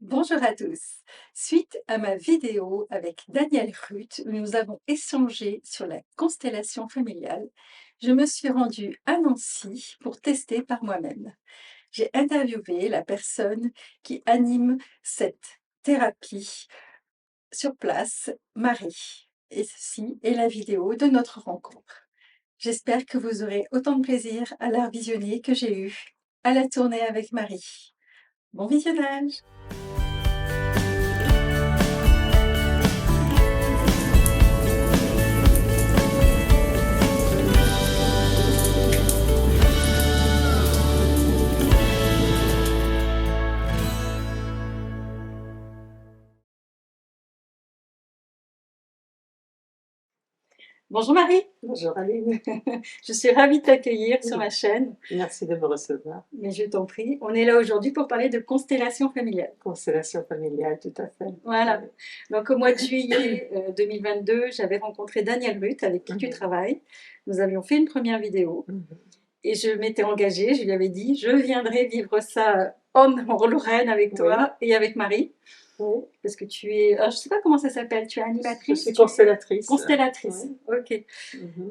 Bonjour à tous. Suite à ma vidéo avec Daniel Ruth, où nous avons échangé sur la constellation familiale, je me suis rendue à Nancy pour tester par moi-même. J'ai interviewé la personne qui anime cette thérapie sur place, Marie. Et ceci est la vidéo de notre rencontre. J'espère que vous aurez autant de plaisir à la visionner que j'ai eu à la tournée avec Marie. Bon visionnage! Bonjour Marie, Bonjour Aline, je suis ravie de t'accueillir sur ma chaîne, merci de me recevoir. mais je t'en prie. On est là aujourd'hui pour parler de constellation familiale. Constellation familiale, tout à fait. Voilà. Donc au mois de juillet 2022, j'avais rencontré Daniel Ruth avec qui tu travailles. Nous avions fait une première vidéo et je m'étais engagée, je lui avais dit, je viendrai vivre ça en Lorraine avec toi et avec Marie. Oui. Parce que tu es, alors, je ne sais pas comment ça s'appelle, tu es animatrice? Je suis constellatrice. Constellatrice, ok.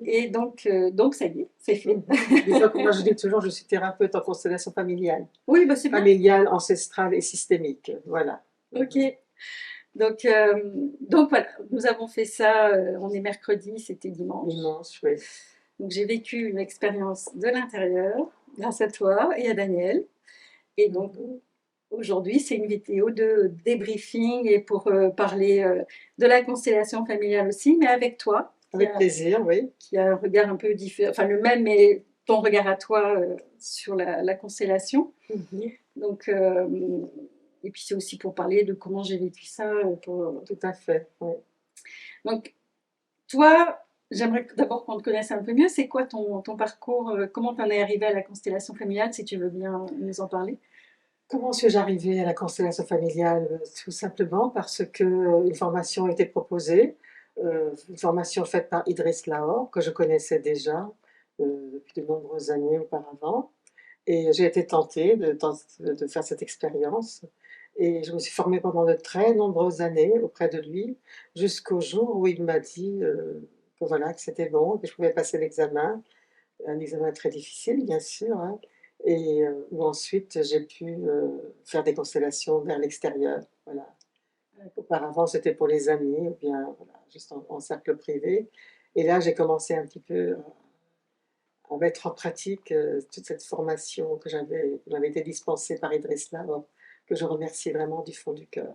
Et donc ça y est, c'est fait. Disons que moi je dis toujours, je suis thérapeute en constellation familiale. Oui, bah c'est bien. Familiale, ancestrale et systémique, voilà. Ok. Donc voilà, nous avons fait ça, on est mercredi, c'était dimanche. Dimanche, oui. Donc j'ai vécu une expérience de l'intérieur grâce à toi et à Daniel. Et donc aujourd'hui, c'est une vidéo de débriefing et pour parler de la constellation familiale aussi, mais avec toi. Avec plaisir, oui. Qui a un regard un peu différent, enfin le même, mais ton regard à toi sur la constellation. Donc, et puis c'est aussi pour parler de comment j'ai vécu ça. Tout à fait, oui. Donc, toi, j'aimerais d'abord qu'on te connaisse un peu mieux. C'est quoi ton parcours? Comment tu en es arrivée à la constellation familiale, si tu veux bien nous en parler? Comment suis-je arrivée à la constellation familiale? Tout simplement parce qu'une formation a été proposée, une formation faite par Idriss Lahore, que je connaissais déjà depuis de nombreuses années auparavant. Et j'ai été tentée de faire cette expérience. Et je me suis formée pendant de très nombreuses années auprès de lui, jusqu'au jour où il m'a dit que voilà, que c'était bon, que je pouvais passer l'examen. Un examen très difficile, bien sûr, hein, et où ensuite j'ai pu faire des constellations vers l'extérieur. Voilà. Auparavant, c'était pour les amis, ou bien voilà, juste en cercle privé. Et là, j'ai commencé un petit peu à mettre en pratique toute cette formation qui m'avait été dispensée par Idriss Lahore, que je remercie vraiment du fond du cœur.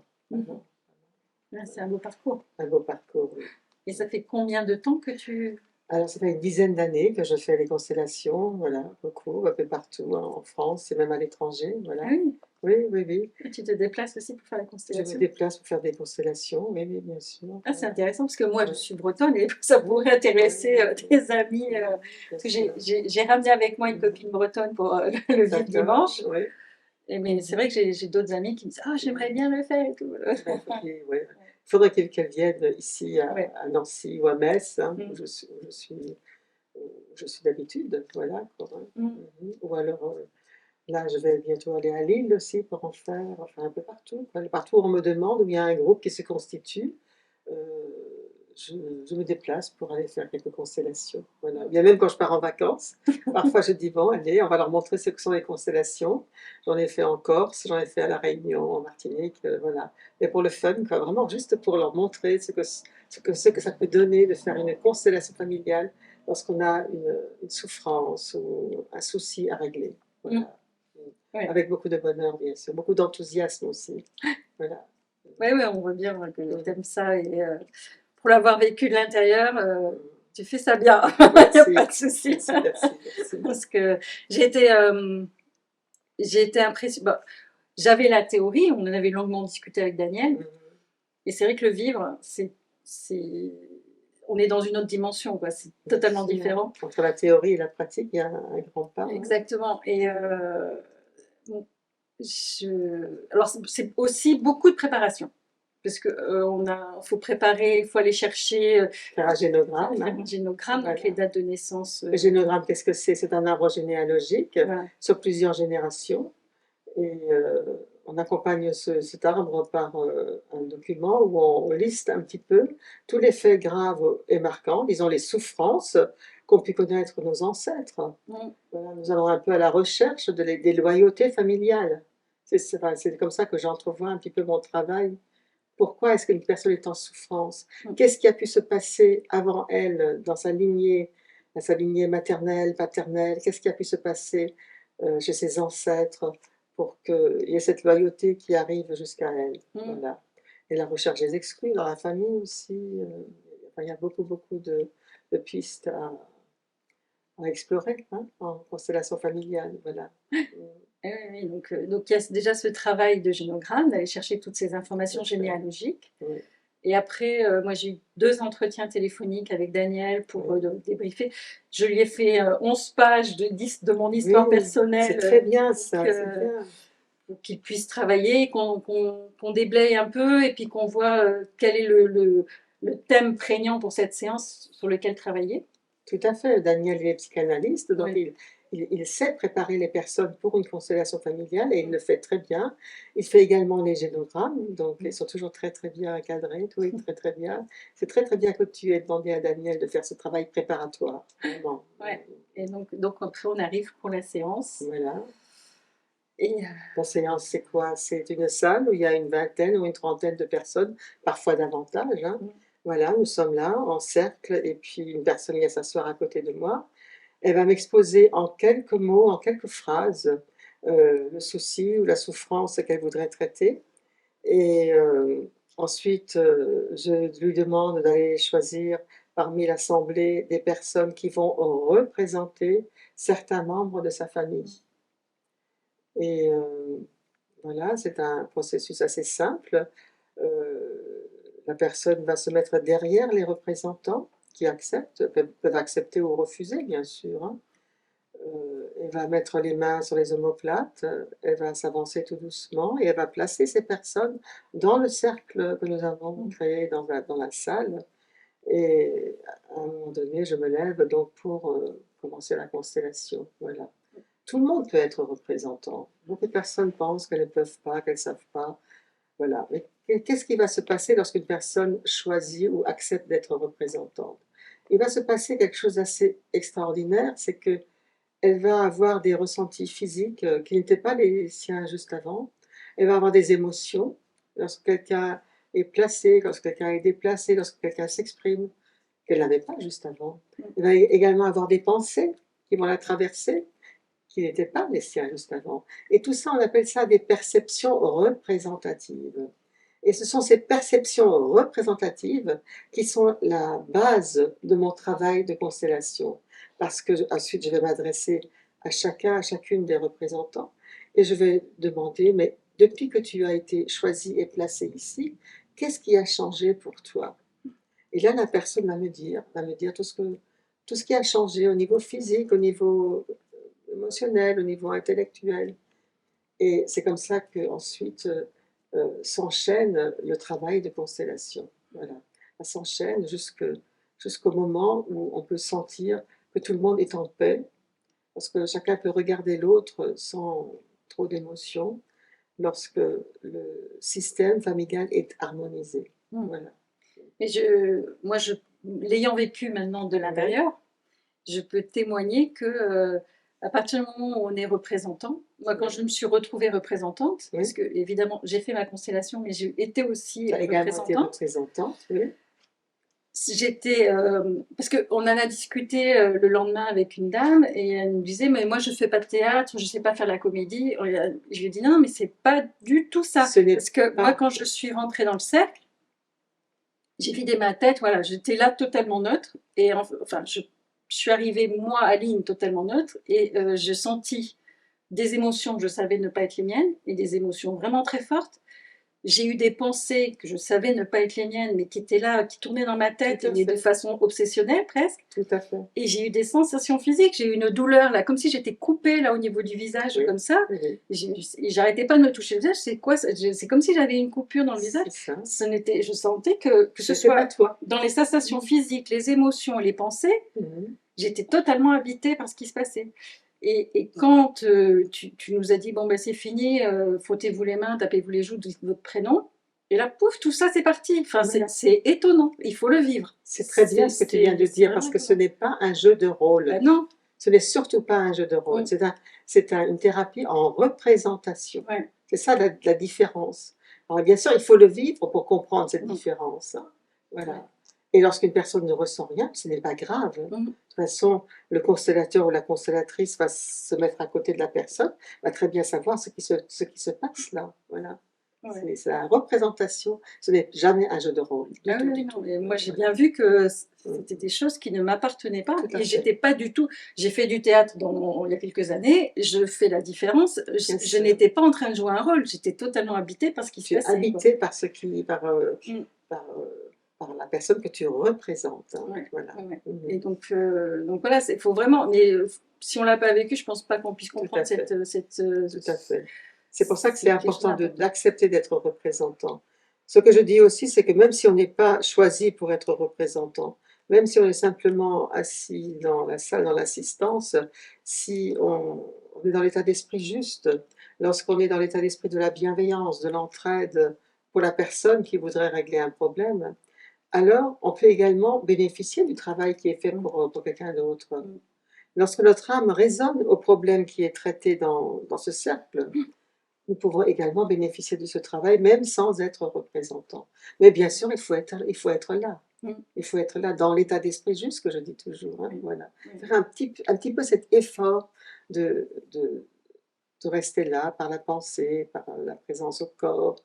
C'est un beau parcours. Un beau parcours, oui. Et ça fait combien de temps que tu... Alors, ça fait une dizaine d'années que je fais les constellations, voilà, beaucoup, un peu partout, en France et même à l'étranger, voilà. Ah oui. Oui, oui, oui. Et tu te déplaces aussi pour faire la Je constellation? me déplace pour faire des constellations, oui, oui, bien sûr. Ah, c'est intéressant parce que moi, je suis bretonne et ça pourrait intéresser tes amis. Parce que j'ai ramené avec moi une copine bretonne pour le vivre dimanche. Oui. Mais c'est vrai que j'ai d'autres amis qui me disent « Ah, j'aimerais bien le faire et tout. » Il faudrait qu'elle vienne ici à Nancy ou à Metz, hein, où je suis d'habitude, voilà. Ou alors, là, je vais bientôt aller à Lille aussi pour en faire, enfin un peu partout. Partout où on me demande, où il y a un groupe qui se constitue, je me déplace pour aller faire quelques constellations. Voilà. Bien même quand je pars en vacances, parfois je dis bon, allez, on va leur montrer ce que sont les constellations. J'en ai fait en Corse, j'en ai fait à La Réunion, en Martinique, voilà. Mais pour le fun, quoi, vraiment juste pour leur montrer ce que ça peut donner de faire une constellation familiale lorsqu'on a une souffrance ou un souci à régler. Voilà. Avec beaucoup de bonheur, bien sûr, beaucoup d'enthousiasme aussi. Voilà. Oui, on voit bien que tu aimes ça. Et pour l'avoir vécu de l'intérieur, tu fais ça bien. Il n'y a pas de souci. Merci. Parce que j'ai été impressionnée. Bon, j'avais la théorie, on en avait longuement discuté avec Daniel. Et c'est vrai que le vivre, on est dans une autre dimension, quoi. C'est totalement différent. Entre la théorie et la pratique, il y a un grand pas. Exactement. Et alors, c'est aussi beaucoup de préparation. Parce que faut préparer, il faut aller chercher. Faire un génogramme. Un génogramme, donc les dates de naissance. Le génogramme, qu'est-ce que c'est? C'est un arbre généalogique sur plusieurs générations. Et on accompagne cet arbre par un document où on liste un petit peu tous les faits graves et marquants, disons les souffrances qu'ont pu connaître nos ancêtres. Mmh. Voilà, nous allons un peu à la recherche des loyautés familiales. Enfin, c'est comme ça que j'entrevois un petit peu mon travail. Pourquoi est-ce qu'une personne est en souffrance? Mmh. Qu'est-ce qui a pu se passer avant elle, dans sa lignée maternelle, paternelle? Qu'est-ce qui a pu se passer chez ses ancêtres pour qu'il y ait cette loyauté qui arrive jusqu'à elle? Mmh. Voilà. Et la recherche des exclus dans la famille aussi. Enfin, il y a beaucoup, beaucoup de pistes à explorer, hein, en constellation familiale. Voilà. Mm. Oui, oui, donc il y a déjà ce travail de génogramme, d'aller chercher toutes ces Tout informations à fait. généalogiques. Oui, Et après, moi j'ai eu 2 entretiens téléphoniques avec Daniel pour, oui. débriefer. Je lui ai fait, 11 pages de mon histoire Oui, c'est personnelle, très bien pour ça, c'est que bien. pour qu'il puisse travailler, qu'on déblaye un peu et puis qu'on voit, quel est le thème prégnant pour cette séance sur lequel travailler. Tout à fait. Daniel, il est psychanalyste, donc Oui. il sait préparer les personnes pour une constellation familiale et il Mmh. le fait très bien. Il fait également les génogrammes, donc Mmh. ils sont toujours très très bien encadrés, tout est très très bien. C'est très très bien que tu aies demandé à Daniel de faire ce travail préparatoire, vraiment. Ouais, et donc après on arrive pour la séance Voilà. et La séance, c'est quoi? C'est une salle où il y a une vingtaine ou une trentaine de personnes, parfois davantage, hein. mmh, Voilà, nous sommes là en cercle et puis une personne vient s'asseoir à côté de moi. Elle va m'exposer en quelques mots, en quelques phrases, le souci ou la souffrance qu'elle voudrait traiter et ensuite, je lui demande d'aller choisir parmi l'assemblée des personnes qui vont représenter certains membres de sa famille et voilà, c'est un processus assez simple. La personne va se mettre derrière les représentants qui acceptent, peuvent accepter ou refuser bien sûr, hein. Elle va mettre les mains sur les omoplates, elle va s'avancer tout doucement et elle va placer ces personnes dans le cercle que nous avons mmh, créé dans la salle et à un moment donné, je me lève donc pour, commencer la constellation, voilà. Tout le monde peut être représentant. Beaucoup de personnes pensent qu'elles ne peuvent pas, qu'elles ne savent pas, voilà. Mais qu'est-ce qui va se passer lorsqu'une personne choisit ou accepte d'être représentante? Il va se passer quelque chose d'assez extraordinaire, c'est que elle va avoir des ressentis physiques, qui n'étaient pas les siens juste avant. Elle va avoir des émotions lorsque quelqu'un est placé, lorsque quelqu'un est déplacé, lorsque quelqu'un s'exprime, qu'elle n'avait pas juste avant. mmh, Elle va également avoir des pensées qui vont la traverser, qui n'étaient pas les siens juste avant. Et tout ça, on appelle ça des perceptions représentatives. Et ce sont ces perceptions représentatives qui sont la base de mon travail de constellation. Parce que ensuite, je vais m'adresser à chacun, à chacune des représentants, et je vais demander, mais depuis que tu as été choisi et placé ici, qu'est-ce qui a changé pour toi? Et là, la personne va me dire tout ce qui a changé au niveau physique, au niveau émotionnel, au niveau intellectuel. Et c'est comme ça qu'ensuite s'enchaîne le travail de constellation. Voilà. Ça s'enchaîne jusqu'au moment où on peut sentir que tout le monde est en paix, parce que chacun peut regarder l'autre sans trop d'émotion, lorsque le système familial est harmonisé. mmh. Voilà. Mais moi, l'ayant vécu maintenant de Oui, l'intérieur, je peux témoigner que, à partir du moment où on est représentant, moi, quand je oui, me suis retrouvée représentante, parce oui. que évidemment, j'ai fait ma constellation, mais j'ai été aussi Tu as également été représentante. représentante, oui. J'étais, parce qu'on en a discuté, le lendemain avec une dame et elle nous disait: «Mais moi, je fais pas de théâtre, je sais pas faire la comédie». Je lui ai dit: «Non, mais c'est pas du tout ça». Ce n'est Parce que moi, pas quand je suis rentrée dans le cercle, j'ai vidé ma tête, voilà, j'étais là totalement neutre et enfin, je suis arrivée, moi, Aline, totalement neutre et j'ai senti des émotions que je savais ne pas être les miennes et des émotions vraiment très fortes. J'ai eu des pensées que je savais ne pas être les miennes, mais qui étaient là, qui tournaient dans ma tout tête, à mais de fait, façon obsessionnelle presque. tout à fait. Et j'ai eu des sensations physiques, j'ai eu une douleur là, comme si j'étais coupée là au niveau du visage, Oui, comme ça. oui, oui, Et j'arrêtais pas de me toucher le visage. C'est quoi ça? C'est comme si j'avais une coupure dans le visage. c'est ça. Je sentais que ce C'était pas soit toi. dans les sensations physiques, les émotions, les pensées, Mmh. j'étais totalement habitée par ce qui se passait. Et quand tu nous as dit, bon, ben c'est fini, frottez-vous les mains, tapez-vous les joues, dites votre prénom. Et là, pouf, tout ça, c'est parti. Enfin, Voilà. c'est étonnant. Il faut le vivre. C'est très bien ce que tu viens de dire, parce vraiment que ce étonnant. n'est pas un jeu de rôle. Ben non. Ce n'est surtout pas un jeu de rôle. Mm. C'est une thérapie en représentation. Ouais. C'est ça la différence. Alors, bien sûr, il faut le vivre pour comprendre cette Mm. différence, hein. Voilà. Ouais. Et lorsqu'une personne ne ressent rien, ce n'est pas grave. Mm. De toute façon, le constellateur ou la constellatrice va se mettre à côté de la personne, va très bien savoir ce qui se passe là. Voilà. Ouais. C'est la représentation, ce n'est jamais un jeu de rôle. Ah Du oui, tout. non, mais moi j'ai bien vu que Mm. c'était des choses qui ne m'appartenaient pas Tout à et fait. j'étais pas du tout. J'ai fait du théâtre il y a quelques années, je fais la différence. Je Bien sûr. n'étais pas en train de jouer un rôle, j'étais totalement habitée par ce qui se Tu es passait, quoi. habité par ce qui, Mm. par, par la personne que tu représentes, hein. Ouais, Voilà. ouais. Mhm. Et donc voilà, il faut vraiment. Mais si on l'a pas vécu, je pense pas qu'on puisse Tout à comprendre fait. cette Tout à fait. C'est pour ça que c'est quelque chose important d'important. d'accepter d'être représentant. Ce que je dis aussi, c'est que même si on n'est pas choisi pour être représentant, même si on est simplement assis dans la salle, dans l'assistance, si on est dans l'état d'esprit juste, lorsqu'on est dans l'état d'esprit de la bienveillance, de l'entraide pour la personne qui voudrait régler un problème, alors on peut également bénéficier du travail qui est fait Mm. pour quelqu'un d'autre. Mm. Lorsque notre âme résonne au problème qui est traité dans ce cercle, nous pouvons également bénéficier de ce travail, même sans être représentant. Mais bien sûr, il faut être là. Mm. Il faut être là, dans l'état d'esprit juste, que je dis toujours, hein, Oui. voilà. Oui. Faire un petit peu cet effort de, de, de rester là, par la pensée, par la présence au corps,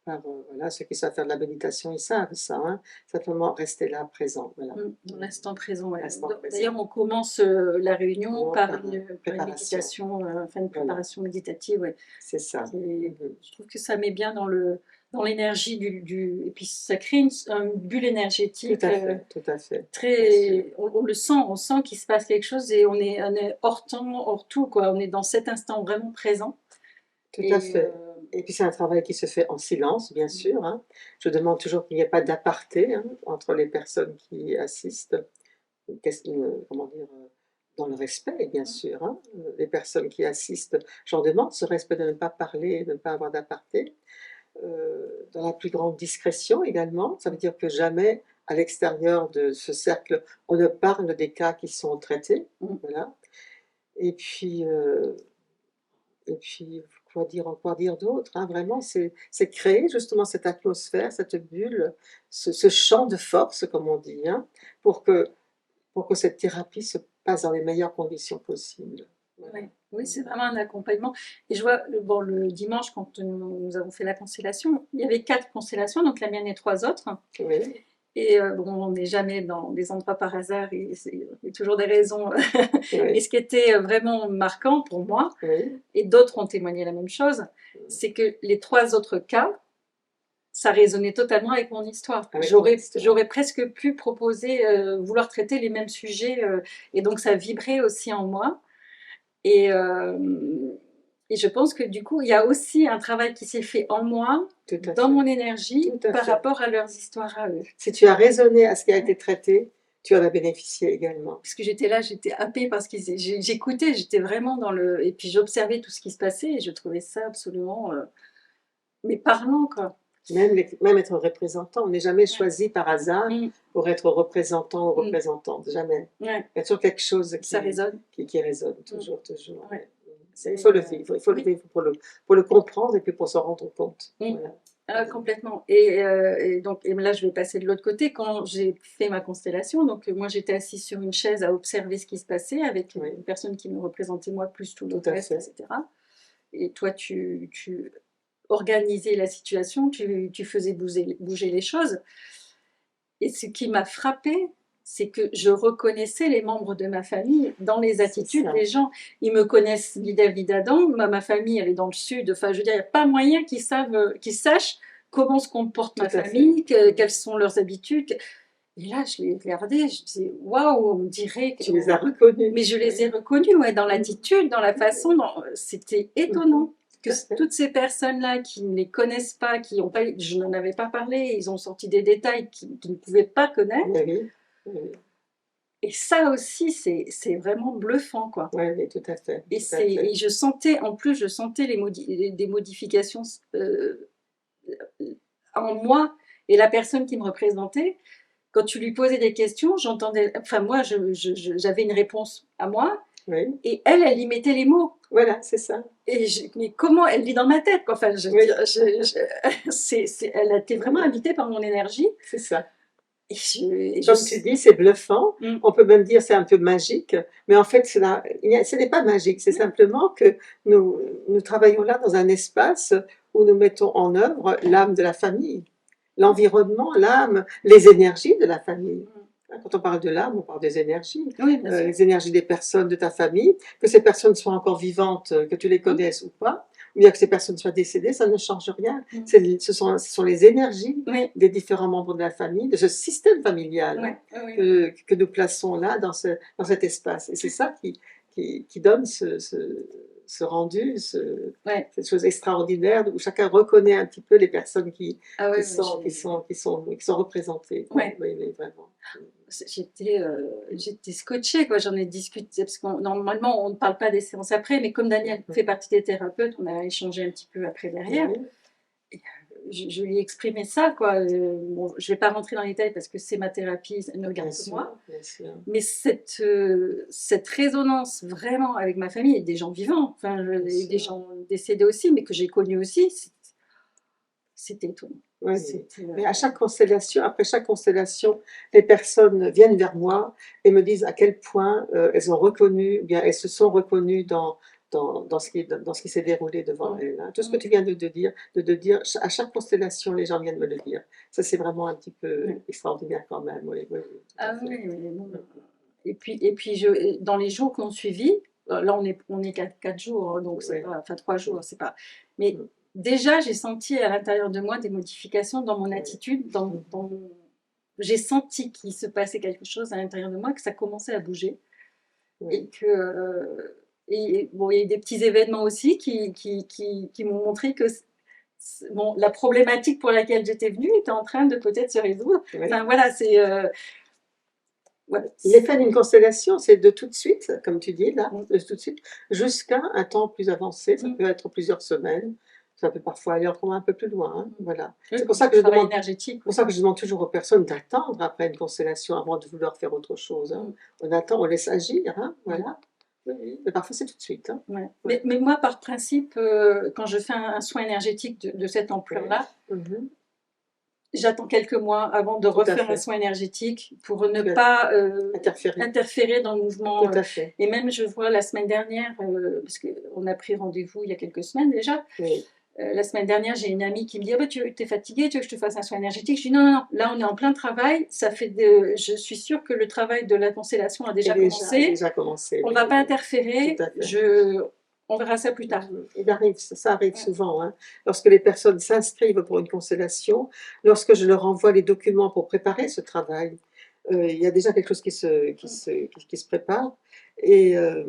par voilà, ceux qui savent faire de la méditation, ils savent ça, hein, simplement rester là, présent, voilà. Dans l'instant présent, ouais. L'instant D'ailleurs, présent. on commence la réunion Bon, par par une préparation. méditation, enfin une Voilà, préparation méditative, ouais. c'est ça. Et Mhm. je trouve que ça met bien dans l'énergie et puis ça crée une bulle Tout énergétique à fait, tout à fait. Bien sûr. très. On le sent, on sent qu'il se passe quelque chose et on est hors temps, hors tout, quoi. On est dans cet instant vraiment présent. Tout à Et fait. Et puis c'est un travail qui se fait en silence, bien sûr, hein. Je demande toujours qu'il n'y ait pas d'aparté, hein, entre les personnes qui assistent. Comment dire, dans le respect, bien sûr, hein. Les personnes qui assistent, j'en demande ce respect de ne pas parler, de ne pas avoir d'aparté. Dans la plus grande discrétion également, ça veut dire que jamais, à l'extérieur de ce cercle, on ne parle des cas qui sont traités, voilà. Et puis, quoi dire d'autre, hein? Vraiment, c'est créer justement cette atmosphère, cette bulle, ce champ de force, comme on dit, hein, pour que cette thérapie se passe dans les meilleures conditions possibles. Voilà. ouais. Oui, c'est vraiment un accompagnement. Et je vois, bon, le dimanche, quand nous avons fait la constellation, il y avait 4 constellations, donc la mienne et 3 autres. Oui, Et bon, on n'est jamais dans des endroits par hasard, il y a toujours des raisons. Et oui, ce qui était vraiment marquant pour moi, oui, et d'autres ont témoigné la même chose, c'est que les 3 autres cas, ça résonnait totalement avec mon histoire. avec ton histoire. J'aurais presque pu proposer, vouloir traiter les mêmes sujets, et donc ça vibrait aussi en moi. Et, je pense que du coup, il y a aussi un travail qui s'est fait en moi, Tout à dans fait. mon énergie, Tout à par fait. rapport à leurs histoires à eux. Si tu as raisonné à ce qui a été traité, tu en as bénéficié également. Parce que j'étais là, j'étais happée parce que j'écoutais, j'étais vraiment dans le. Et puis j'observais tout ce qui se passait et je trouvais ça absolument. Mais parlant, quoi. Même être représentant, on n'est jamais Ouais. choisi par hasard Mm. pour être représentant ou Mm. représentante, jamais. Ouais. Il y a toujours quelque chose Ça résonne. qui résonne, toujours, toujours. Ouais. Il faut le vivre, il faut le vivre pour le comprendre et puis pour s'en rendre compte. Mm. Voilà. Ah, complètement. Donc, et là, je vais passer de l'autre côté. Quand j'ai fait ma constellation, donc moi, j'étais assise sur une chaise à observer ce qui se passait avec Oui. une personne qui me représentait moi, plus tout le Tout à reste, fait. etc. Et toi, tu organisais la situation, tu faisais bouger les choses. Et ce qui m'a frappée, c'est que je reconnaissais les membres de ma famille dans les attitudes des gens. Ils me connaissent Vida-Vida-Dan, ma famille, elle est dans le sud. Enfin, je veux dire, il n'y a pas moyen qu'ils sachent comment se comporte ma Tout à famille, fait. quelles sont leurs habitudes. Et là, je les regardais, je disais, waouh, on dirait que. Tu les as reconnus. Mais je les ai reconnus, ouais, dans l'attitude, dans la façon, c'était étonnant. Que toutes ces personnes-là qui ne les connaissent pas, qui ont pas, je n'en avais pas parlé, ils ont sorti des détails qu'ils ne pouvaient pas connaître. Oui, oui. Et ça aussi, c'est vraiment bluffant, quoi. Oui, oui, tout à fait, Et, tout à fait. et je sentais, en plus, je sentais des modifications en moi et la personne qui me représentait. Quand tu lui posais des questions, j'entendais, enfin moi, j'avais une réponse à moi, Oui, et elle y mettait les mots. voilà, c'est ça. Et mais comment elle lit dans ma tête, quoi. Enfin, Oui, elle a été vraiment habitée par mon énergie. c'est ça. Et Comme tu dis, c'est bluffant. Mm, On peut même dire c'est un peu magique, mais en fait, ce n'est pas magique. C'est simplement que nous travaillons là dans un espace où nous mettons en œuvre l'âme de la famille, l'environnement, l'âme, les énergies de la famille. Hein, quand on parle de l'âme, on parle des énergies, oui, bien sûr. les énergies des personnes de ta famille, que ces personnes soient encore vivantes, que tu les Mm, connaisses ou pas, ou bien que ces personnes soient décédées, ça ne change rien. mm. Ce sont les énergies Oui, des différents membres de la famille, de ce système familial, oui, hein, oui, que nous plaçons là dans cet espace. Et c'est ça qui donne ce rendu, ouais. cette chose extraordinaire où chacun reconnaît un petit peu les personnes Ah oui, qui sont représentées. Oui, ouais. oui, oui, vraiment. J'étais scotchée, quoi. J'en ai discuté parce que normalement on ne parle pas des séances après, mais comme Daniel fait partie des thérapeutes, on a échangé un petit peu après derrière. Oui, Et je lui ai exprimé ça, quoi. Bon, je ne vais pas rentrer dans les détails parce que c'est ma thérapie, ça ne bien regarde que sûr, moi. bien sûr. Mais cette résonance vraiment avec ma famille et des gens vivants, enfin, Bien des sûr. gens décédés aussi, mais que j'ai connus aussi, c'était étonnant. Oui, oui. C'était, Mais à chaque constellation, après chaque constellation, les personnes viennent vers moi et me disent à quel point elles ont reconnu, ou bien elles se sont reconnues dans ce qui s'est déroulé devant mm, elles, hein. Tout ce que mm, tu viens de dire, à chaque constellation, les gens viennent me le dire. Ça, c'est vraiment un petit peu ouais. extraordinaire quand même. Oui, oui, oui, tout à Ah fait. oui, mais bon. Mm, Et puis dans les jours qui ont suivi, là on est 4 jours, donc c'est oui, pas, enfin 3 jours, c'est pas. Mais mm, déjà, j'ai senti à l'intérieur de moi des modifications dans mon oui, attitude, mhm, j'ai senti qu'il se passait quelque chose à l'intérieur de moi, que ça commençait à bouger. Et oui, que. Et bon, il y a eu des petits événements aussi qui m'ont montré que bon, la problématique pour laquelle j'étais venue était en train de peut-être se résoudre. oui. Enfin voilà, c'est. Voilà. L'effet d'une constellation, c'est de tout de suite, comme tu dis là, Mm, de tout de suite, jusqu'à un temps plus avancé. Ça mm, peut être plusieurs semaines, ça peut parfois aller encore un peu plus loin, hein, mm. voilà. Oui, C'est pour pour ça le que je travail demande, énergétique, pour oui. ça que je demande toujours aux personnes d'attendre après une constellation avant de vouloir faire autre chose, hein. Mm, On attend, on laisse agir, hein, mm, voilà. Oui, oui, mais parfois c'est tout de suite, hein. ouais. Ouais, Mais moi, par principe, quand je fais un soin énergétique de cette oui. ampleur-là, Mhm. j'attends quelques mois avant de Tout à refaire un fait. soin énergétique pour ne Tu as pas interféré. interférer dans le mouvement. Tout à fait. Et même, je vois la semaine dernière, parce qu'on a pris rendez-vous il y a quelques semaines déjà, Oui. la semaine dernière, j'ai une amie qui me dit ah bah, tu es fatiguée, tu veux que je te fasse un soin énergétique. Je dis non, non, non, là on est en plein travail, je suis sûre que le travail de la constellation a déjà Et commencé, déjà commencé, on ne oui, va oui, pas oui. Tout interférer, à fait. on verra ça plus tard. Il arrive, ça arrive Ouais. souvent, hein. Lorsque les personnes s'inscrivent pour une constellation, lorsque je leur envoie les documents pour préparer ce travail, il y a déjà quelque chose qui se prépare. Et, euh,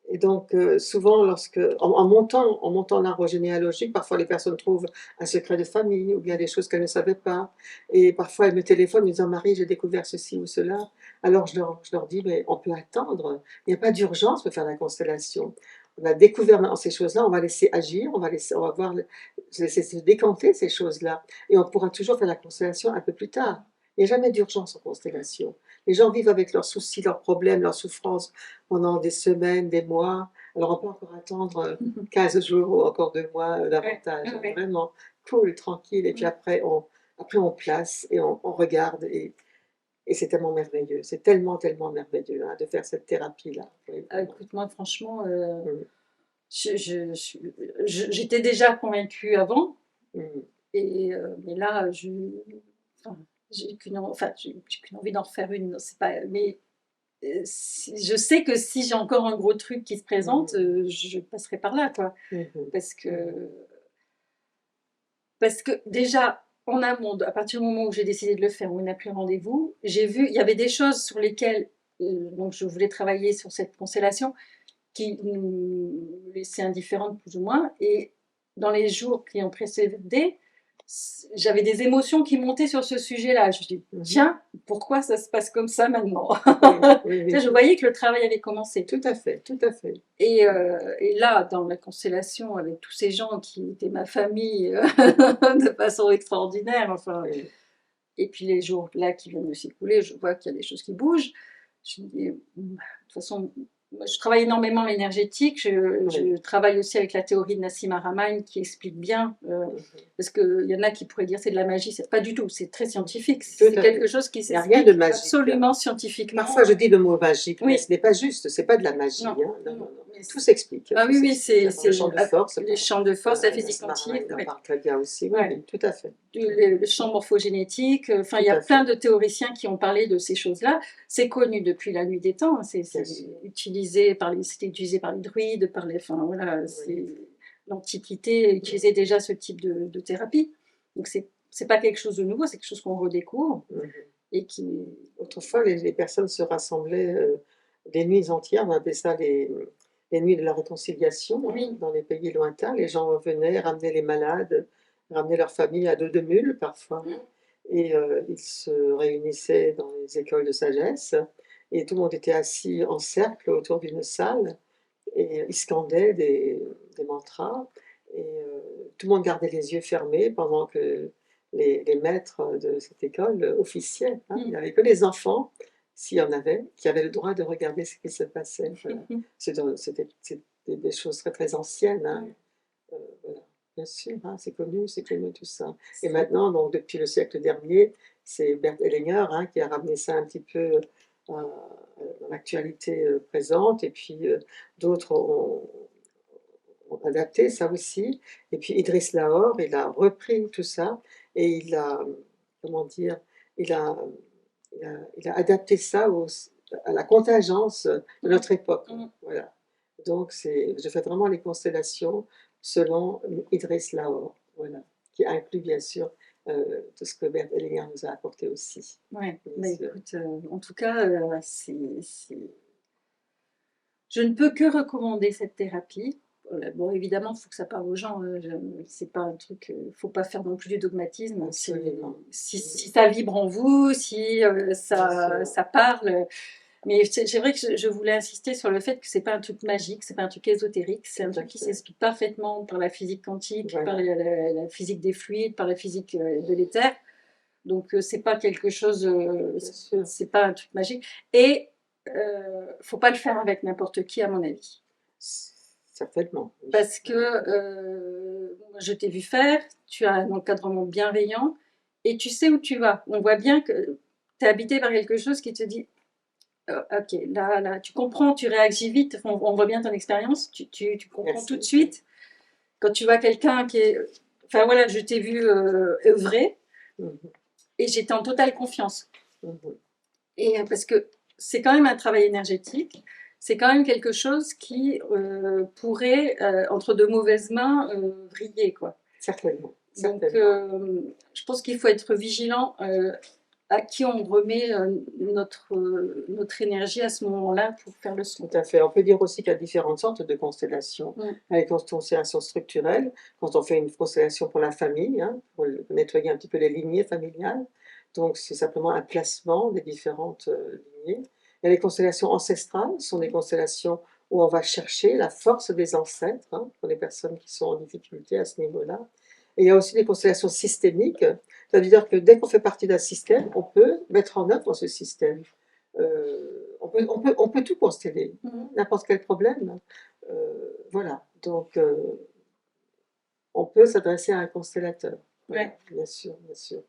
et donc, souvent, en montant l'arbre généalogique, parfois les personnes trouvent un secret de famille ou bien des choses qu'elles ne savaient pas. Et parfois, elles me téléphonent en me disant Marie, j'ai découvert ceci ou cela. Alors, je leur dis mais on peut attendre. Il n'y a pas d'urgence pour faire la constellation. On a découvert maintenant ces choses-là, on va laisser agir, on va voir, laisser se décanter ces choses-là. Et on pourra toujours faire la constellation un peu plus tard. Il n'y a jamais d'urgence en constellation. Les gens vivent avec leurs soucis, leurs problèmes, leurs souffrances pendant des semaines, des mois. Alors on peut encore attendre 15 jours ou encore 2 mois Ouais, davantage, hein, ouais, vraiment cool, tranquille. Et puis ouais. après on place et on regarde et c'est tellement merveilleux. C'est tellement, tellement merveilleux hein, de faire cette thérapie-là. Oui, Ah, vraiment. écoute, moi franchement, Mm, j'étais déjà convaincue avant, mm, mais là, enfin, j'ai qu'une envie d'en refaire une. C'est pas, mais je sais que si j'ai encore un gros truc qui se présente, mm, je passerai par là, quoi. mhm, mhm, Parce mhm. que, parce que déjà, en amont, à partir du moment où j'ai décidé de le faire, où on a pris rendez-vous, j'ai vu, il y avait des choses sur lesquelles donc je voulais travailler sur cette constellation qui nous laissaient indifférentes plus ou moins. Et dans les jours qui ont précédé, j'avais des émotions qui montaient sur ce sujet-là. Je me dis, Mhm. tiens, pourquoi ça se passe comme ça maintenant? Oui, oui, Tu sais, oui, je voyais que le travail avait commencé. tout à fait, tout à fait. Et là, dans la constellation, avec tous ces gens qui étaient ma famille de façon extraordinaire, enfin, Oui, et puis les jours là qui viennent de s'écouler, je vois qu'il y a des choses qui bougent. Je me dis, de toute façon, moi, je travaille énormément l'énergétique. oui, Je travaille aussi avec la théorie de Nassim Haramein qui explique bien, mhm. parce qu'il y en a qui pourraient dire c'est de la magie. C'est pas du tout, c'est très scientifique. Tout C'est à quelque fait. chose qui Il n'y a rien de s'explique magique. absolument scientifiquement. Parfois, je dis le mot magique, mais Oui, ce n'est pas juste, c'est pas de la magie, non, hein. Non, non, non, non. non. Mais Tout s'explique, ah tout oui, oui, s'explique. Dans le champ de force, les champs de force, la physique Nassim quantique, Haramein en oui. parle très bien aussi. Oui, Ouais. oui, tout à fait. Le champ morphogénétique, enfin, il Tout y a à plein fait, de théoriciens qui ont parlé de ces choses-là. C'est connu depuis la nuit des temps, hein. bien sûr. C'était utilisé par les druides, enfin, voilà, Oui. l'Antiquité Mhm, utilisait déjà ce type de thérapie. Donc, c'est pas quelque chose de nouveau, c'est quelque chose qu'on redécouvre mhm. et qui. Autrefois, les personnes se rassemblaient des nuits entières, on appelait ça les nuits de la réconciliation, hein, Oui. dans les pays lointains. Les gens venaient, ramenaient les malades, ramenaient leur famille à dos de mule parfois, et ils se réunissaient dans les écoles de sagesse, et tout le monde était assis en cercle autour d'une salle, et ils scandaient des mantras, et tout le monde gardait les yeux fermés pendant que les maîtres de cette école officiaient, hein. Il n'y avait que les enfants, s'il y en avait, qui avaient le droit de regarder ce qui se passait. Voilà. C'était des choses très très anciennes, hein. Voilà. Bien sûr, hein, c'est connu tout ça. Et maintenant, donc, depuis le siècle dernier, c'est Bert Hellinger, hein, qui a ramené ça un petit peu dans l'actualité présente, et puis d'autres ont adapté ça aussi. Et puis Idriss Lahore, il a repris tout ça, et il a, comment dire, il a, il a adapté ça à la contingence de notre époque. Voilà. Donc, je fais vraiment les constellations selon Idriss Lahore, voilà, qui inclut bien sûr tout ce que Bert Hellinger nous a apporté aussi. Ouais, Bien bah sûr. écoute, en tout cas, je ne peux que recommander cette thérapie. Bon, évidemment, il faut que ça parle aux gens. C'est pas un truc, faut pas faire non plus du dogmatisme. Absolument. Si ça vibre en vous, si Bien sûr. ça parle. Mais c'est vrai que je voulais insister sur le fait que c'est pas un truc magique, c'est pas un truc ésotérique, c'est Tout un à truc qui fait. s'explique parfaitement par la physique quantique, par Voilà. la physique des fluides, par la physique de l'éther. Donc c'est pas quelque chose, Bien sûr. c'est pas un truc magique. Et faut pas le faire avec n'importe qui, à mon avis. Certainement, oui. Parce que moi, je t'ai vu faire, tu as un encadrement bienveillant et tu sais où tu vas. On voit bien que tu es habité par quelque chose qui te dit ok, là, tu comprends, tu réagis vite. On voit bien ton expérience, tu comprends tout de Merci. suite. Quand tu vois quelqu'un qui est. Enfin voilà, je t'ai vu œuvrer Mhm, et j'étais en totale confiance. mhm. Et parce que c'est quand même un travail énergétique, c'est quand même quelque chose qui pourrait, entre de mauvaises mains, vriller, quoi. Certainement, Donc, certainement. je pense qu'il faut être vigilant à qui on remet notre énergie à ce moment-là pour faire le Tout son. à fait. On peut dire aussi qu'il y a différentes sortes de constellations. Mm. Il y a les constellations structurelles, quand on fait une constellation pour la famille, hein, pour nettoyer un petit peu les lignées familiales. Donc, c'est simplement un placement des différentes lignées. Il y a les constellations ancestrales, ce sont des constellations où on va chercher la force des ancêtres, hein, pour les personnes qui sont en difficulté à ce niveau-là. Et il y a aussi des constellations systémiques, ça veut dire que dès qu'on fait partie d'un système, on peut mettre en œuvre ce système. On peut tout consteller, Mm. n'importe quel problème. Voilà, donc on peut s'adresser à un constellateur. Voilà, Ouais. bien sûr, bien sûr.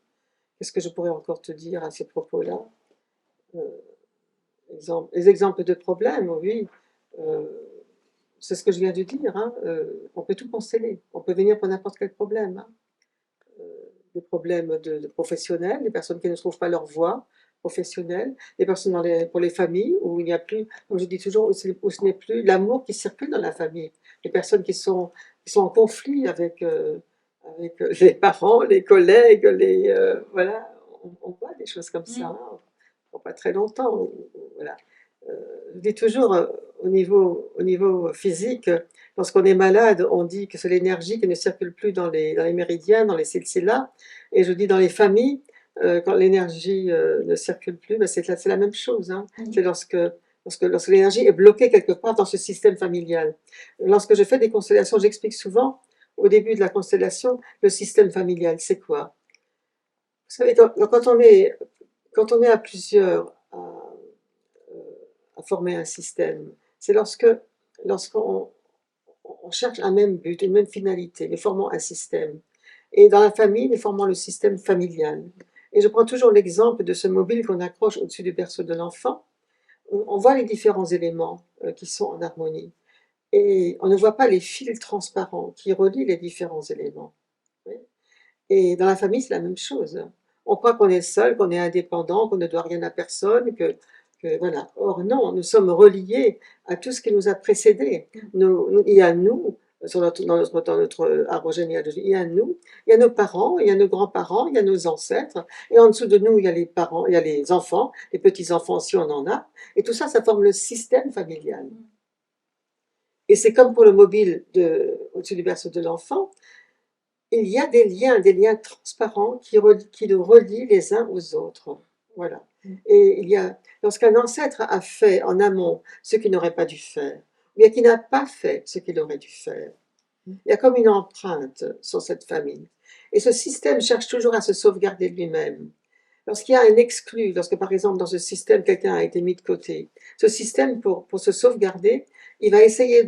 Qu'est-ce que je pourrais encore te dire à ce propos-là? Euh, Les exemples de problèmes, oui. Euh, c'est ce que je viens de dire, hein. On peut tout consteller. On peut venir pour n'importe quel problème, hein. Des problèmes de professionnels, des personnes qui ne trouvent pas leur voie professionnelle, des personnes pour les familles où il n'y a plus, comme je dis toujours, où ce n'est plus l'amour qui circule dans la famille. Les personnes qui sont en conflit avec les parents, les collègues, voilà, on voit des choses comme ça, Mm. hein, pour pas très longtemps. Voilà. Je dis toujours, au niveau physique, Lorsqu'on est malade, on dit que c'est l'énergie qui ne circule plus dans les méridiens, dans les silsilas. Et je dis dans les familles, quand l'énergie ne circule plus, ben c'est la même chose. Hein. C'est lorsque l'énergie est bloquée quelque part dans ce système familial. Lorsque je fais des constellations, j'explique souvent au début de la constellation le système familial. C'est quoi? Vous savez, quand on est à plusieurs à former un système, c'est lorsqu'on on cherche un même but, une même finalité, nous formons un système. Et dans la famille, nous formons le système familial. Et je prends toujours l'exemple de ce mobile qu'on accroche au-dessus du berceau de l'enfant. On voit les différents éléments qui sont en harmonie. Et on ne voit pas les fils transparents qui relient les différents éléments. Oui. Et dans la famille, c'est la même chose. On croit qu'on est seul, qu'on est indépendant, qu'on ne doit rien à personne, voilà. Or non, nous sommes reliés à tout ce qui nous a précédés. Il y a nous, dans notre arbre généalogique, il y a nous, il y a nos parents, il y a nos grands-parents, il y a nos ancêtres, et en dessous de nous, il y a les parents, il y a les enfants, les petits-enfants si on en a, et tout ça, ça forme le système familial. Et c'est comme pour le mobile au-dessus du berceau de l'enfant, il y a des liens transparents qui nous relient les uns aux autres. Voilà. Et lorsqu'un ancêtre a fait en amont ce qu'il n'aurait pas dû faire, ou bien qu'il n'a pas fait ce qu'il aurait dû faire, il y a comme une empreinte sur cette famille. Et ce système cherche toujours à se sauvegarder lui-même. Lorsqu'il y a un exclu, lorsque par exemple dans ce système quelqu'un a été mis de côté, ce système pour se sauvegarder, il va essayer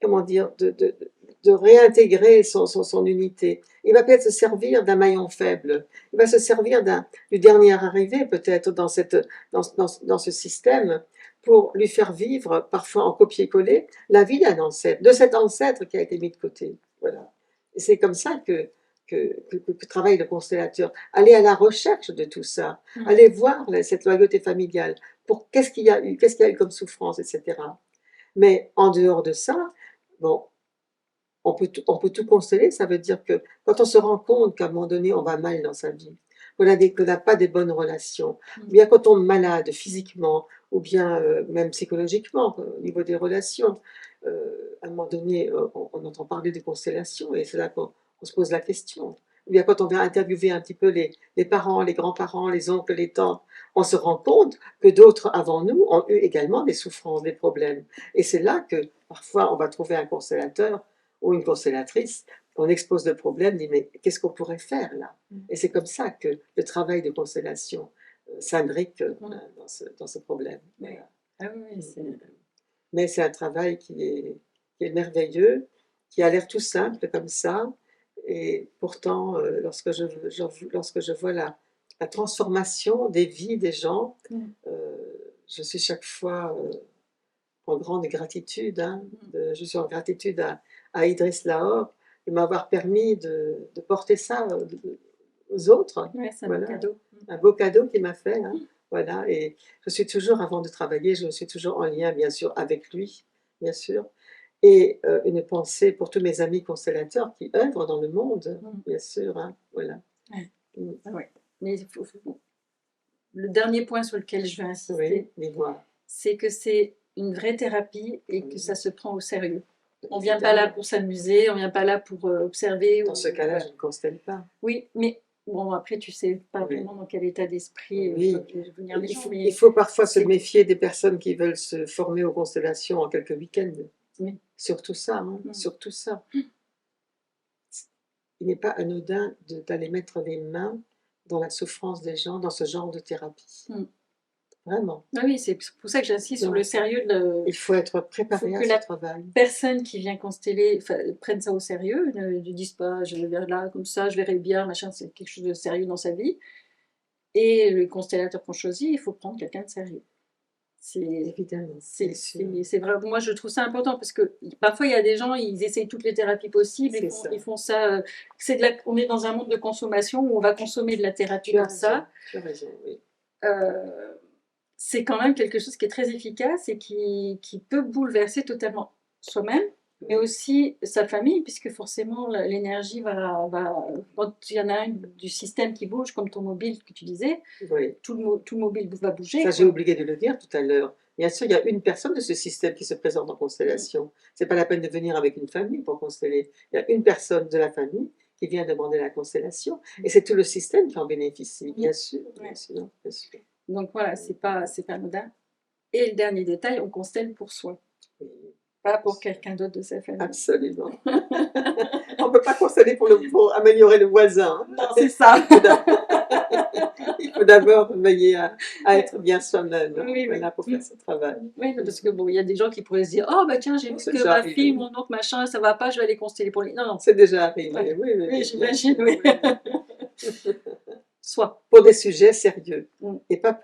comment dire, de réintégrer son unité. Il va peut-être se servir d'un maillon faible. Il va se servir du dernier arrivé peut-être dans ce système pour lui faire vivre, parfois en copier-coller, la vie d'un ancêtre, de cet ancêtre qui a été mis de côté. Voilà. Et c'est comme ça que travaille le constellateur. Aller à la recherche de tout ça, aller voir cette loyauté familiale, pour qu'est-ce qu'il y a eu comme souffrance, etc. Mais en dehors de ça, bon, on peut tout consteller, ça veut dire que quand on se rend compte qu'à un moment donné, on va mal dans sa vie, qu'on n'a pas des bonnes relations, ou bien quand on tombe malade physiquement, ou bien même psychologiquement, au niveau des relations, à un moment donné, on entend parler de constellations, et c'est là qu'on se pose la question. Ou bien quand on vient interviewer un petit peu les parents, les grands-parents, les oncles, les tantes, on se rend compte que d'autres avant nous ont eu également des souffrances, des problèmes. Et c'est là que parfois on va trouver un constellateur ou une constellatrice, on expose le problème, dit mais qu'est-ce qu'on pourrait faire là? Et c'est comme ça que le travail de constellation s'imbrique dans ce problème. Voilà. Ah oui, Mais c'est un travail qui est merveilleux, qui a l'air tout simple comme ça, et pourtant lorsque je vois la transformation des vies des gens, je suis chaque fois en grande gratitude. Hein, je suis en gratitude à Idriss Lahore de m'avoir permis de porter ça aux autres. Ouais, c'est un voilà. beau cadeau. Un beau cadeau qu'il m'a fait. Hein, voilà. Et je suis toujours, avant de travailler, je suis toujours en lien, bien sûr, avec lui, bien sûr. Et une pensée pour tous mes amis constellateurs qui œuvrent dans le monde, bien sûr. Hein, voilà. Ouais. Ah ouais. Mais le dernier point sur lequel je veux insister, c'est que c'est une vraie thérapie et que ça se prend au sérieux. On ne vient pas là pour s'amuser, on ne vient pas là pour observer. Dans ce cas-là, je ne constelle pas. Oui, mais bon, après, tu ne sais pas vraiment dans quel état d'esprit venir les gens. Il faut parfois se méfier des personnes qui veulent se former aux constellations en quelques week-ends. Oui. Surtout ça, hein, surtout ça. Il n'est pas anodin d'aller mettre les mains dans la souffrance des gens, dans ce genre de thérapie. Vraiment. Ah oui, c'est pour ça que j'insiste sur le sérieux. Il faut être préparé à ce travail. Personne qui vient consteller prenne ça au sérieux, ne dise pas je vais là comme ça, je verrai bien, machin, c'est quelque chose de sérieux dans sa vie. Et le constellateur qu'on choisit, il faut prendre quelqu'un de sérieux. Évidemment. C'est vrai, moi je trouve ça important parce que parfois il y a des gens, ils essayent toutes les thérapies possibles, ils font ça. On est dans un monde de consommation où on va consommer de la thérapie comme ça. Tu as raison, oui. C'est quand même quelque chose qui est très efficace et qui peut bouleverser totalement soi-même, mais aussi sa famille, puisque forcément l'énergie va quand il y en a un du système qui bouge, comme ton mobile que tu disais, tout le mobile va bouger. Ça, j'ai oublié de le dire tout à l'heure. Bien sûr, il y a une personne de ce système qui se présente en constellation. C'est pas la peine de venir avec une famille pour consteller. Il y a une personne de la famille qui vient demander la constellation et c'est tout le système qui en bénéficie, bien sûr, bien Ouais. sûr, bien sûr. Donc voilà, c'est pas anodin. Et le dernier détail, on constelle pour soi, Oui, pas pour quelqu'un d'autre de sa famille. absolument. On peut pas consteller pour améliorer le voisin. Non, c'est ça. Il faut d'abord veiller à être bien soi-même, Oui, oui. voilà, pour faire ce travail. Oui, parce que bon, il y a des gens qui pourraient se dire: «Oh bah tiens, j'ai Non, vu c'est que déjà ma arrivé. fille, mon oncle, machin, ça va pas, je vais aller consteller pour lui». Non, non. C'est déjà arrivé, Ouais. oui, oui, Oui, bien j'imagine, sûr, oui. oui. Soit. Pour des sujets sérieux et pas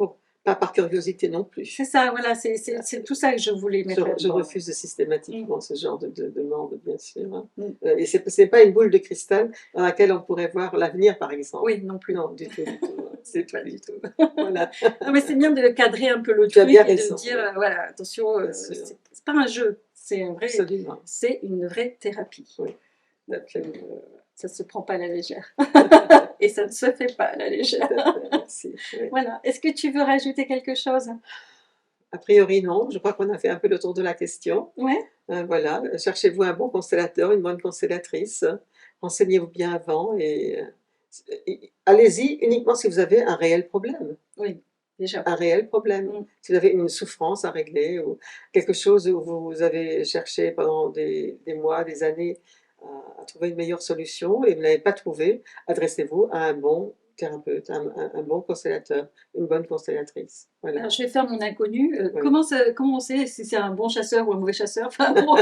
par curiosité non plus. C'est ça, voilà, c'est tout ça que je voulais mettre Je là-dedans. refuse systématiquement ce genre de demande, bien sûr. Hein. Mm. Et c'est pas une boule de cristal dans laquelle on pourrait voir l'avenir, par exemple. Oui, non plus. Non, du tout, du tout. C'est Pas tout, du du tout. tout. Voilà. Non, mais c'est bien de cadrer un peu le Tu as truc bien et de raison, dire, oui. voilà, attention, Bien sûr. c'est pas un jeu, c'est un vrai, Absolument. c'est une vraie thérapie. Oui. Donc, ça se prend pas à la légère. Et ça ne se fait pas à la légère. Tout à fait, merci. Oui. Voilà. Est-ce que tu veux rajouter quelque chose? A priori, non. Je crois qu'on a fait un peu le tour de la question. Ouais. Voilà. Cherchez-vous un bon constellateur, une bonne constellatrice. Renseignez-vous bien avant et allez-y uniquement si vous avez un réel problème. Oui, déjà. Un réel problème. Mm. Si vous avez une souffrance à régler ou quelque chose où vous avez cherché pendant des mois, des années à trouver une meilleure solution et vous n'avez pas trouvé, adressez-vous à un bon thérapeute, un bon constellateur, une bonne constellatrice. Voilà. Alors, je vais faire mon inconnu. Oui. Comment on sait si c'est un bon chasseur ou un mauvais chasseur? Enfin, bon,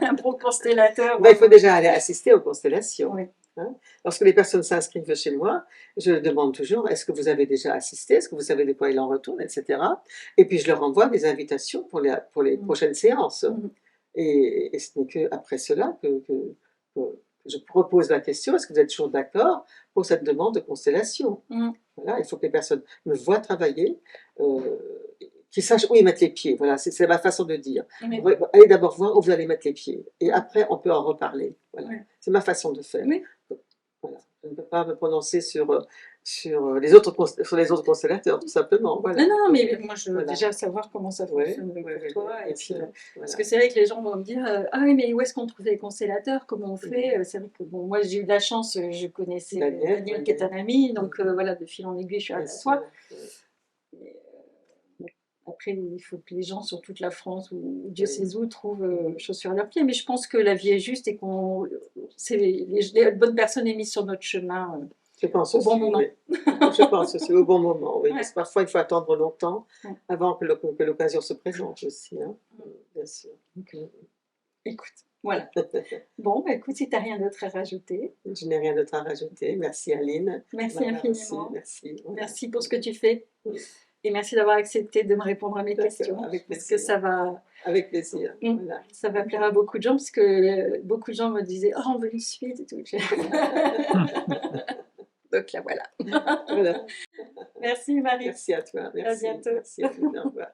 un bon constellateur. Ben, il faut déjà aller assister aux constellations. Oui. Hein. Lorsque les personnes s'inscrivent chez moi, je demande toujours: est-ce que vous avez déjà assisté? Est-ce que vous savez de quoi il en retourne, etc. Et puis je leur envoie des invitations pour les prochaines séances. Mm. Et ce n'est qu'après cela que je propose la question: est-ce que vous êtes toujours d'accord pour cette demande de constellation? Mm. Voilà, il faut que les personnes me voient travailler, qu'ils sachent où ils mettent les pieds. Voilà, c'est ma façon de dire. Oui. Allez d'abord voir où vous allez mettre les pieds. Et après, on peut en reparler. Voilà. Oui. C'est ma façon de faire. Oui. Voilà. Je ne peux pas me prononcer sur les autres constellateurs, tout simplement. Voilà. Non, non, mais moi, je veux Voilà. déjà savoir comment ça Ouais, fonctionne pour ouais, toi. ouais, Et bien puis, sûr. parce Voilà. que c'est vrai que les gens vont me dire ah oui, mais où est-ce qu'on trouve les constellateurs? Comment on fait? C'est vrai que bon, moi, j'ai eu de la chance, je connaissais Daniel, Daniel qui est un ami, donc voilà, de fil en aiguille, je suis bien arrivée à sûr. toi. Ouais. Mais, bon, après, il faut que les gens sur toute la France ou Dieu Oui. sait où trouvent chaussures à leurs pieds. Mais je pense que la vie est juste et qu'on, c'est les bonnes personnes émises sur notre chemin Je pense au bon aussi, moment. oui. Je pense aussi, au bon moment, oui. Ouais. Parce que parfois, il faut attendre longtemps Ouais. avant que l'occasion se présente aussi. Hein. Bien sûr. Donc, écoute, voilà. Bon, bah, écoute, si tu n'as rien d'autre à rajouter. Je n'ai rien d'autre à rajouter. Merci Aline. Merci Voilà, infiniment. merci. Voilà. Merci pour ce que tu fais. Oui. Et merci d'avoir accepté de me répondre à mes D'accord, questions. avec Parce que plaisir. ça va, Avec plaisir. Voilà. ça va plaire à beaucoup de gens, parce que beaucoup de gens me disaient oh, on veut une suite et tout. Donc là, voilà. Voilà. Merci Marie. Merci à toi. Merci. bientôt. Merci Aline. Au revoir.